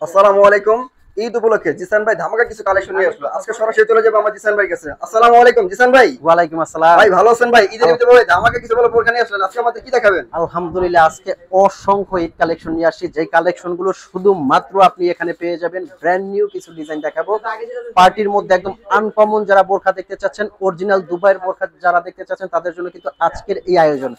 আসসালামু আলাইকুম। ঈদ উপলক্ষে জিসান ভাই ধামাকা কিছু কালেকশন নিয়ে আসলো। আজকে সরাসরি চলে যাবো আমার জিসান ভাই কাছে। আসসালামু আলাইকুম জিসান ভাই। ওয়ালাইকুম আসসালাম। ভাই ভালো আছেন ভাই? ঈদের ভিতরে ভাই ধামাকা কিছু বলে বোরখা নিয়ে আসলেন। আজকে আমাদের কি দেখাবেন? আলহামদুলিল্লাহ, আজকে অসংখ্য ঈদ কালেকশন নিয়ে আসছি, যে কালেকশন গুলো শুধুমাত্র আপনি এখানে পেয়ে যাবেন। ব্র্যান্ড নিউ কিছু ডিজাইন দেখাবো পার্টির মধ্যে, একদম আনকমন। যারা বোরখা দেখতে চাচ্ছেন, অরিজিনাল দুবাইয়ের বোরখা যারা দেখতে চাচ্ছেন, তাদের জন্য কিন্তু আজকের এই আয়োজন।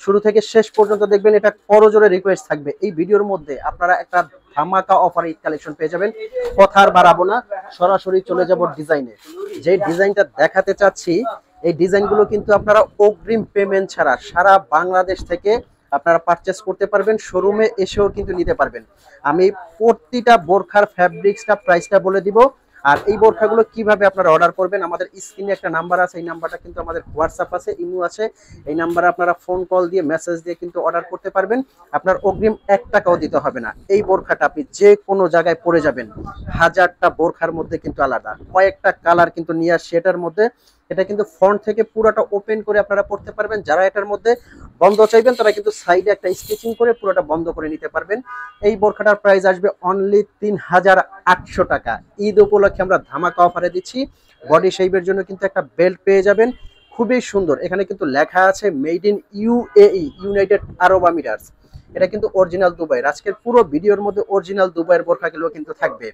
শুরু থেকে শেষ পর্যন্ত দেখবেন, এটা করজোরে রিকোয়েস্ট থাকবে। এই ভিডিওর মধ্যে আপনারা একটা ধামাকা অফার ঈদ কালেকশন পেয়ে যাবেন। কথা আর বাড়াবো না, সরাসরি চলে যাব ডিজাইনে। যে ডিজাইনটা দেখাতে চাচ্ছি, এই ডিজাইনগুলো কিন্তু আপনারা অগ্রিম পেমেন্ট ছাড়া সারা বাংলাদেশ থেকে আপনারা পারচেস করতে পারবেন। শোরুমে এসেও কিন্তু নিতে পারবেন। আমি প্রতিটা বোরখার ফ্যাব্রিক্সটা প্রাইসটা বলে দিব। আর এই বোরখাগুলো কিভাবে আপনারা অর্ডার করবেন, আমাদের স্ক্রিনে একটা নাম্বার আছে, এই নাম্বারটা কিন্তু আমাদের হোয়াটসঅ্যাপ আছে, ইমো আছে। এই নাম্বারে আপনারা ফোন কল দিয়ে মেসেজ দিয়ে কিন্তু অর্ডার করতে পারবেন। আপনার অগ্রিম 1 টাকাও দিতে হবে না। এই বোরখাটা আপনি যে কোনো জায়গায় পরে যাবেন। হাজারটা বোরখার মধ্যে কিন্তু আলাদা কয়েকটা কালার কিন্তু নিয়ে আসছে এটার মধ্যে। এটা কিন্তু ফ্রন্ট থেকে পুরোটা ওপেন করে আপনারা পড়তে পারবেন। যারা এটার মধ্যে বন্ধ চাইবেন, তারা কিন্তু সাইডে একটা স্টিচিং করে পুরোটা বন্ধ করে নিতে পারবেন। এই বোরখাটার প্রাইস আসবে অনলি 3800 টাকা। ঈদ উপলক্ষে আমরা ধামাকা অফারে দিচ্ছি। বডি শেপের জন্য কিন্তু একটা বেল্ট পেয়ে যাবেন, খুবই সুন্দর। এখানে কিন্তু লেখা আছে made in UAE, United Arab Emirates. এটা কিন্তু অরিজিনাল দুবাইয়ের। আজকের পুরো ভিডিওর মধ্যে অরিজিনাল দুবাইয়ের বোরখাগুলো কিন্তু থাকবে।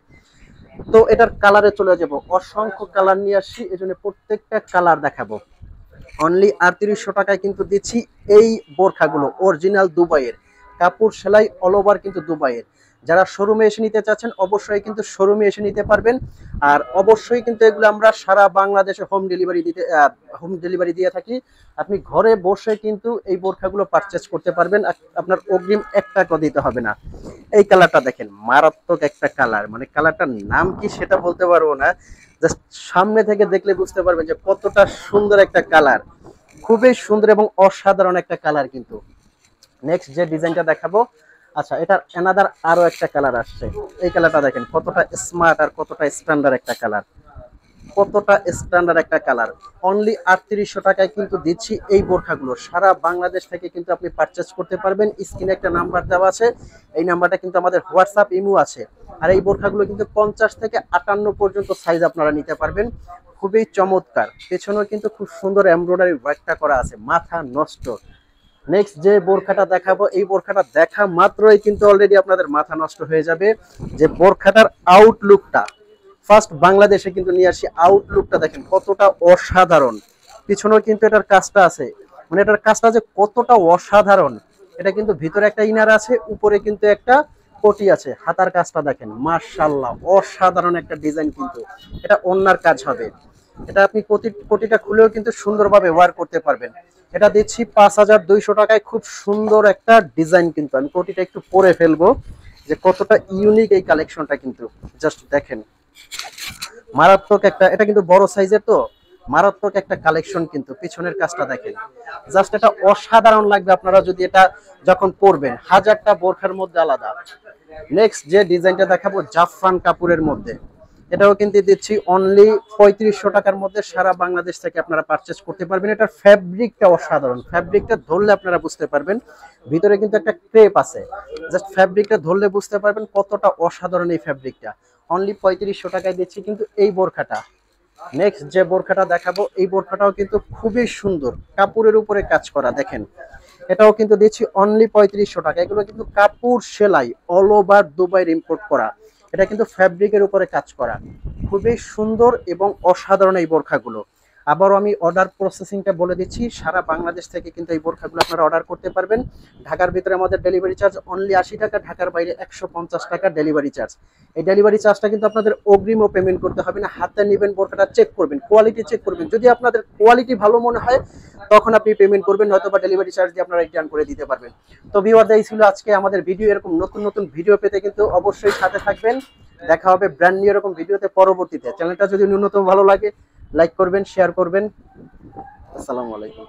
তো এটার কালারে চলে যাব, অসংখ্য কালার নিয়ে আসছি, এজন্য প্রত্যেকটা কালার দেখাবো। অনলি 3800 টাকায় কিন্তু দিচ্ছি এই বোরখাগুলো, অরিজিনাল দুবাইয়ের। কাপড় সেলাই অল ওভার কিন্তু দুবাইয়ের। যারা শোরুমে এসে নিতে চাচ্ছেন, অবশ্যই কিন্তু শোরুমে এসে নিতে পারবেন। আর অবশ্যই কিন্তু এগুলো আমরা সারা বাংলাদেশে হোম ডেলিভারি দিয়ে থাকি। আপনি ঘরে বসে কিন্তু এই বোরখাগুলো পারচেস করতে পারবেন। আপনার অগ্রিম 1 টাকাও দিতে হবে না। এই কালারটা দেখেন, মারাত্মক একটা কালার, মানে কালারটার নাম কি সেটা বলতে পারবো না। জাস্ট সামনে থেকে দেখলে বুঝতে পারবেন যে কতটা সুন্দর একটা কালার, খুবই সুন্দর এবং অসাধারণ একটা কালার কিন্তু। নেক্সট যে ডিজাইনটা দেখাবো, আচ্ছা, এটার অ্যানাদার আরো একটা কালার আসছে। এই কালারটা দেখেন, কতটা স্মার্ট আর কতটা স্ট্যান্ডার্ড একটা কালার, কতটা স্ট্যান্ডার্ড একটা কালার। অনলি 3800 টাকায় কিন্তু দিচ্ছি এই বোরখাগুলো। সারা বাংলাদেশ থেকে কিন্তু আপনি পারচেস করতে পারবেন। স্ক্রিনে একটা নাম্বার দেওয়া আছে, এই নাম্বারটা কিন্তু আমাদের হোয়াটসঅ্যাপ ইমো আছে। আর এই বোরখাগুলো কিন্তু 50 থেকে 58 পর্যন্ত সাইজ আপনারা নিতে পারবেন। খুবই চমৎকার। পেছনেও কিন্তু খুব সুন্দর এমব্রয়ডারি ওয়ার্কটা করা আছে, মাথা নষ্ট। নেক্সট যে বোরখাটা দেখাবো, এই বোরখাটা দেখা মাত্রই কিন্তু অলরেডি আপনাদের মাথা নষ্ট হয়ে যাবে। যে বোরখাটার আউটলুকটা ফার্স্ট বাংলাদেশে কিন্তু নিয়ে আসি। আউটলুকটা দেখেন কতটা অসাধারণ। পিছনেও কিন্তু এটার কাজটা আছে, মানে এটার কাজটা যে কতটা অসাধারণ। এটা কিন্তু ভিতরে একটা ইনার আছে, উপরে কিন্তু একটা কোটি আছে। হাতার কাজটা দেখেন, মাশাআল্লাহ, অসাধারণ একটা ডিজাইন কিন্তু। এটা ওন্নার কাজ হবে। এটা আপনি কোটিটা খুলেও কিন্তু সুন্দরভাবে ওয়্যার করতে পারবেন। এটা দিচ্ছি 5200 টাকায়। খুব সুন্দর একটা ডিজাইন কিন্তু। আমি কোটিটা একটু পরে ফেলবো যে কতটা ইউনিক এই কালেকশনটা কিন্তু। জাস্ট দেখেন, মারাত্মক একটা, এটা কিন্তু বড় সাইজের, তো মারাত্মক একটা কালেকশন কিন্তু। পিছনের কাজটা দেখেন, জাস্ট এটা অসাধারণ লাগবে আপনারা যদি এটা যখন পরবেন। হাজারটা বোরখার মধ্যে আলাদা। নেক্সট যে ডিজাইনটা দেখাবো, জাফরান কাপড়ের মধ্যে। এটাও কিন্তু দিচ্ছি অনলি 3500 টাকার মধ্যে। সারা বাংলাদেশ থেকে আপনারা পারচেস করতে পারবেন। এটার ফ্যাব্রিকটা অসাধারণ, ফ্যাব্রিকটা ধরলে আপনারা বুঝতে পারবেন। ভিতরে কিন্তু একটা ক্রেপ আছে, জাস্ট ফ্যাব্রিকটা ধরলে বুঝতে পারবেন কতটা অসাধারণ এই ফ্যাব্রিকটা। অনলি 3500 টাকায় দিচ্ছি কিন্তু এই বোরখাটা। নেক্সট যে বোরখাটা দেখাবো, এই বোরখাটাও কিন্তু খুবই সুন্দর, কাপড়ের উপরে কাজ করা দেখেন। এটাও কিন্তু দিচ্ছি অনলি 3500 টাকা। এগুলো কিন্তু কাপড় সেলাই অল ওভার দুবাইয়ের ইম্পোর্ট করা। এটা কিন্তু ফ্যাব্রিকের উপরে কাজ করা, খুবই সুন্দর এবং অসাধারণ এই বোরখাগুলো। আবারও আমি অর্ডার প্রসেসিংটা বলে দিচ্ছি। সারা বাংলাদেশ থেকে কিন্তু এই বোরখাগুলো আপনারা অর্ডার করতে পারবেন। ঢাকার ভিতরে আমাদের ডেলিভারি চার্জ অনলি 80 টাকা, ঢাকার বাইরে 150 টাকা ডেলিভারি চার্জ। এই ডেলিভারি চার্জটা কিন্তু আপনাদের অগ্রিমও পেমেন্ট করতে হবে না। হাতে নেবেন, বোরখাটা চেক করবেন, কোয়ালিটি চেক করবেন। যদি আপনাদের কোয়ালিটি ভালো মনে হয়, তখন আপনি পেমেন্ট করবেন, নয়তো বা ডেলিভারি চার্জ দিয়ে আপনারা রিটার্ন করে দিতে পারবেন। তো ভিউয়ার, এই ছিল আজকে আমাদের ভিডিও। এরকম নতুন নতুন ভিডিও পেতে কিন্তু অবশ্যই সাথে থাকবেন। দেখা হবে ব্র্যান্ড নিউ এরকম ভিডিওতে পরবর্তীতে। চ্যানেলটা যদি ন্যূনতম ভালো লাগে, লাইক করবেন, শেয়ার করবেন। আসসালামু আলাইকুম।